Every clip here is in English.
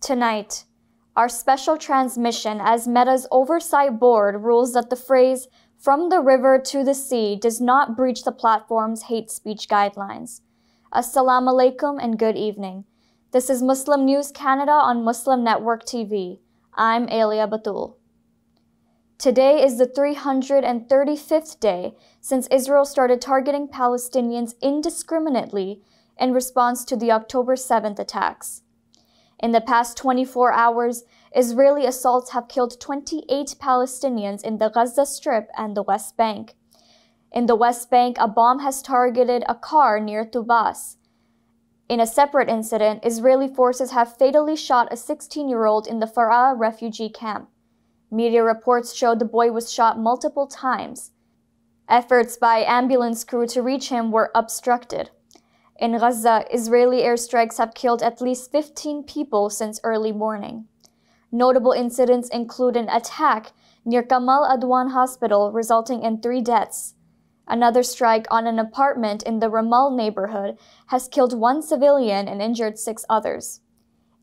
Tonight, our special transmission as Meta's Oversight Board rules that the phrase, "from the river to the sea," does not breach the platform's hate speech guidelines. Assalamu alaikum and good evening. This is Muslim News Canada on Muslim Network TV. I'm Alia Batul. Today is the 335th day since Israel started targeting Palestinians indiscriminately in response to the October 7th attacks. In the past 24 hours, Israeli assaults have killed 28 Palestinians in the Gaza Strip and the West Bank. In the West Bank, a bomb has targeted a car near Tubas. In a separate incident, Israeli forces have fatally shot a 16-year-old in the Farah refugee camp. Media reports showed the boy was shot multiple times. Efforts by ambulance crew to reach him were obstructed. In Gaza, Israeli airstrikes have killed at least 15 people since early morning. Notable incidents include an attack near Kamal Adwan Hospital, resulting in 3 deaths. Another strike on an apartment in the Ramal neighborhood has killed 1 civilian and injured 6 others.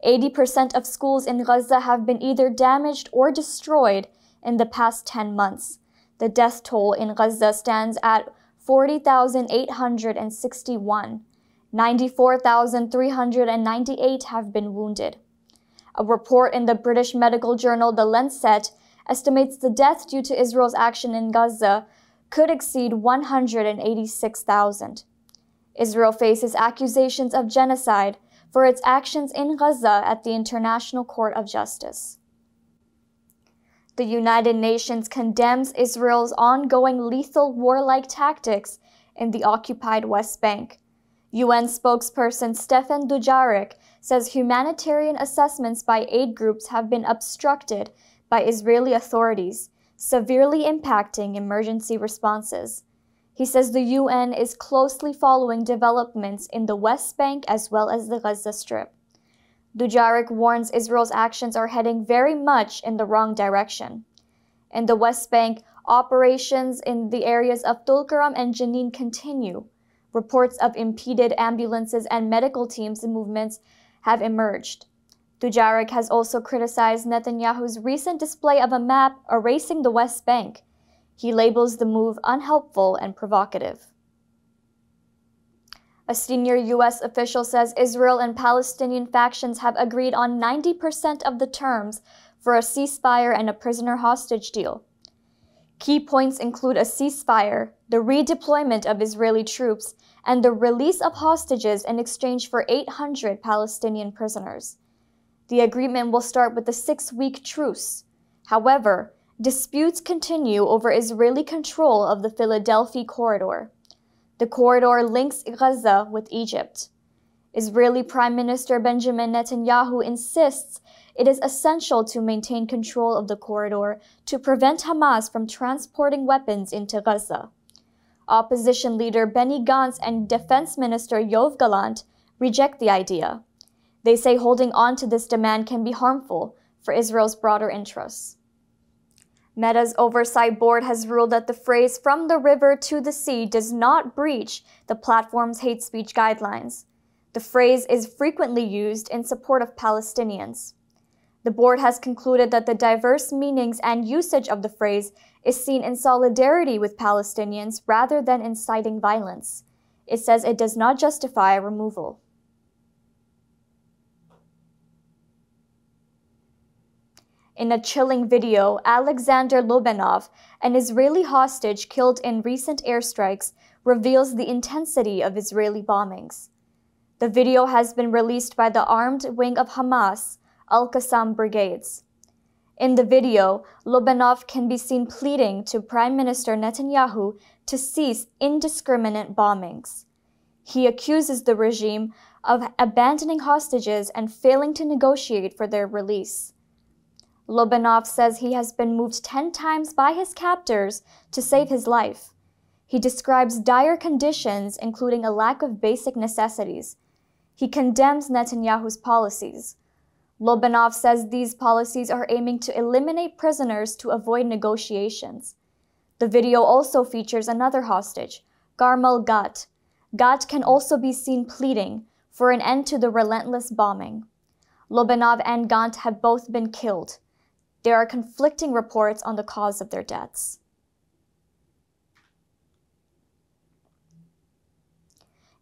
80% of schools in Gaza have been either damaged or destroyed in the past 10 months. The death toll in Gaza stands at 40,861. 94,398 have been wounded. A report in the British medical journal The Lancet estimates the death due to Israel's action in Gaza could exceed 186,000. Israel faces accusations of genocide for its actions in Gaza at the International Court of Justice. The United Nations condemns Israel's ongoing lethal warlike tactics in the occupied West Bank. UN spokesperson Stefan Dujarric says humanitarian assessments by aid groups have been obstructed by Israeli authorities, severely impacting emergency responses. He says the UN is closely following developments in the West Bank as well as the Gaza Strip. Dujarric warns Israel's actions are heading very much in the wrong direction. In the West Bank, operations in the areas of Tulkaram and Jenin continue. Reports of impeded ambulances and medical teams' movements have emerged. Dujarric has also criticized Netanyahu's recent display of a map erasing the West Bank. He labels the move unhelpful and provocative. A senior U.S. official says Israel and Palestinian factions have agreed on 90% of the terms for a ceasefire and a prisoner hostage deal. Key points include a ceasefire, the redeployment of Israeli troops, and the release of hostages in exchange for 800 Palestinian prisoners. The agreement will start with a 6-week truce. However, disputes continue over Israeli control of the Philadelphia corridor. The corridor links Gaza with Egypt. Israeli Prime Minister Benjamin Netanyahu insists it is essential to maintain control of the corridor to prevent Hamas from transporting weapons into Gaza. Opposition leader Benny Gantz and Defense Minister Yoav Gallant reject the idea. They say holding on to this demand can be harmful for Israel's broader interests. Meta's Oversight Board has ruled that the phrase "from the river to the sea" does not breach the platform's hate speech guidelines. The phrase is frequently used in support of Palestinians. The board has concluded that the diverse meanings and usage of the phrase is seen in solidarity with Palestinians rather than inciting violence. It says it does not justify removal. In a chilling video, Alexander Lobanov, an Israeli hostage killed in recent airstrikes, reveals the intensity of Israeli bombings. The video has been released by the armed wing of Hamas, Al-Qassam brigades. In the video, Lobanov can be seen pleading to Prime Minister Netanyahu to cease indiscriminate bombings. He accuses the regime of abandoning hostages and failing to negotiate for their release. Lobanov says he has been moved 10 times by his captors to save his life. He describes dire conditions, including a lack of basic necessities. He condemns Netanyahu's policies. Lobanov says these policies are aiming to eliminate prisoners to avoid negotiations. The video also features another hostage, Garmal Gat. Gat can also be seen pleading for an end to the relentless bombing. Lobanov and Gant have both been killed. There are conflicting reports on the cause of their deaths.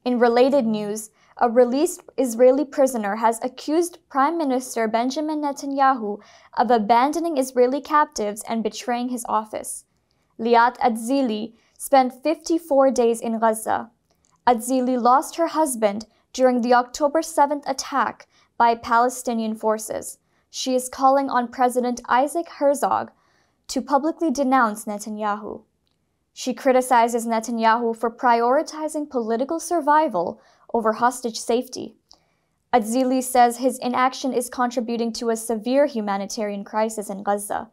In related news, a released Israeli prisoner has accused Prime Minister Benjamin Netanyahu of abandoning Israeli captives and betraying his office. Liat Adzili spent 54 days in Gaza. Adzili lost her husband during the October 7th attack by Palestinian forces. She is calling on President Isaac Herzog to publicly denounce Netanyahu. She criticizes Netanyahu for prioritizing political survival over hostage safety. Adzili says his inaction is contributing to a severe humanitarian crisis in Gaza.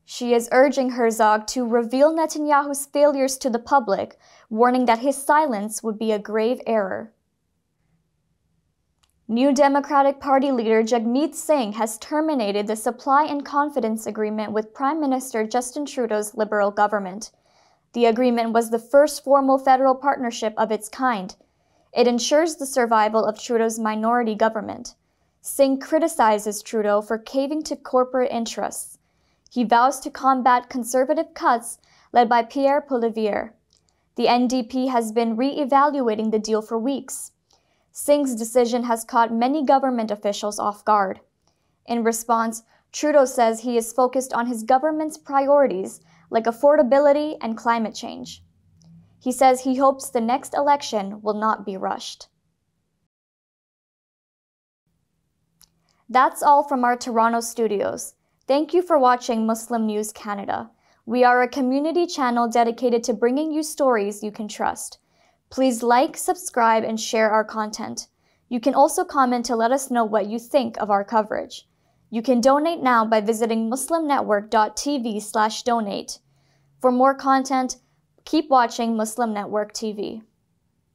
She is urging Herzog to reveal Netanyahu's failures to the public, warning that his silence would be a grave error. New Democratic Party leader Jagmeet Singh has terminated the supply and confidence agreement with Prime Minister Justin Trudeau's Liberal government. The agreement was the first formal federal partnership of its kind. It ensures the survival of Trudeau's minority government. Singh criticizes Trudeau for caving to corporate interests. He vows to combat conservative cuts led by Pierre Poilievre. The NDP has been re-evaluating the deal for weeks. Singh's decision has caught many government officials off guard. In response, Trudeau says he is focused on his government's priorities like affordability and climate change. He says he hopes the next election will not be rushed. That's all from our Toronto studios. Thank you for watching Muslim News Canada. We are a community channel dedicated to bringing you stories you can trust. Please like, subscribe, and share our content. You can also comment to let us know what you think of our coverage. You can donate now by visiting muslimnetwork.tv/donate. For more content, keep watching Muslim Network TV.